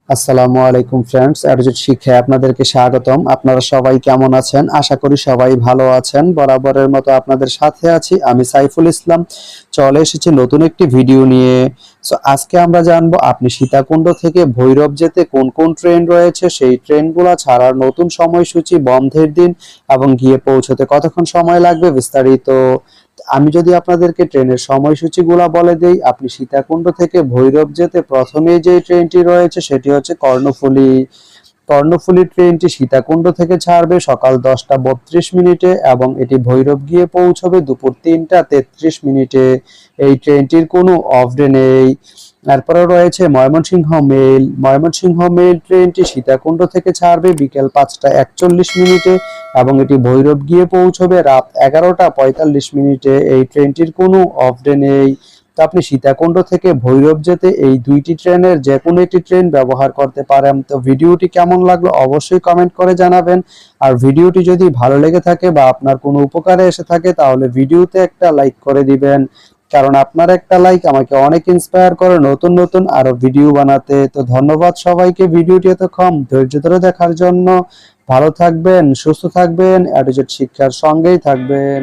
আসসালামু আলাইকুম ফ্রেন্ডস, অ্যাডজেট শিক্ষায় আপনাদেরকে স্বাগতম। আপনারা সবাই কেমন আছেন? আশা করি সবাই ভালো আছেন। বরাবরের মতো আপনাদের সাথে আছি আমি সাইফুল ইসলাম। চলে এসেছি নতুন একটি ভিডিও নিয়ে। আজকে আমরা জানবো আপনি সীতাকুণ্ড থেকে ভৈরব যেতে কোন কোন ট্রেন রয়েছে, সেই ট্রেনগুলো ছাড়ার নতুন সময়সূচি, বন্ধের দিন এবং গিয়ে পৌঁছতে কতক্ষণ সময় লাগবে বিস্তারিত। আমি যদি আপনাদেরকে ট্রেনের সময়সূচিগুলো বলে দেই, আপনি সীতাকুণ্ড থেকে ভৈরব যেতে প্রথমেই যে ট্রেনটি রয়েছে সেটি হচ্ছে কর্ণফুলী। কর্ণফুলী ট্রেনটি সীতাকুণ্ড থেকে ছাড়বে সকাল 10টা 32 মিনিটে এবং এটি ভৈরব গিয়ে পৌঁছবে দুপুর 3টা 33 মিনিটে। এই ট্রেনটির কোনো অফ ডে নেই। তারপরে রয়েছে ময়মনসিংহ মেল ট্রেনটি সীতাকুণ্ড থেকে ছাড়বে বিকেল 5টা 41 মিনিটে এবং এটি ভৈরব গিয়ে পৌঁছবে রাত 11টা 45 মিনিটে। এই ট্রেনটির কোনো অফ ডে নেই। তো আপনি সীতাকুণ্ড থেকে ভৈরব যেতে এই দুইটি ট্রেনের যে কোনো একটি ট্রেন ব্যবহার করতে পারেন। তো ভিডিওটি কেমন লাগলো অবশ্যই কমেন্ট করে জানাবেন। আর ভিডিওটি যদি ভালো লেগে থাকে বা আপনার কোনো উপকারে এসে থাকে তাহলে ভিডিওতে একটা লাইক করে দিবেন, কারণ আপনার একটা লাইক আমাকে অনেক ইন্সপায়ার করে নতুন নতুন আরো ভিডিও বানাতে। তো ধন্যবাদ সবাইকে ভিডিওটি এতক্ষণ ধৈর্য ধরে দেখার জন্য। ভালো থাকবেন, সুস্থ থাকবেন, অ্যাডজেট শিক্ষার সঙ্গেই থাকবেন।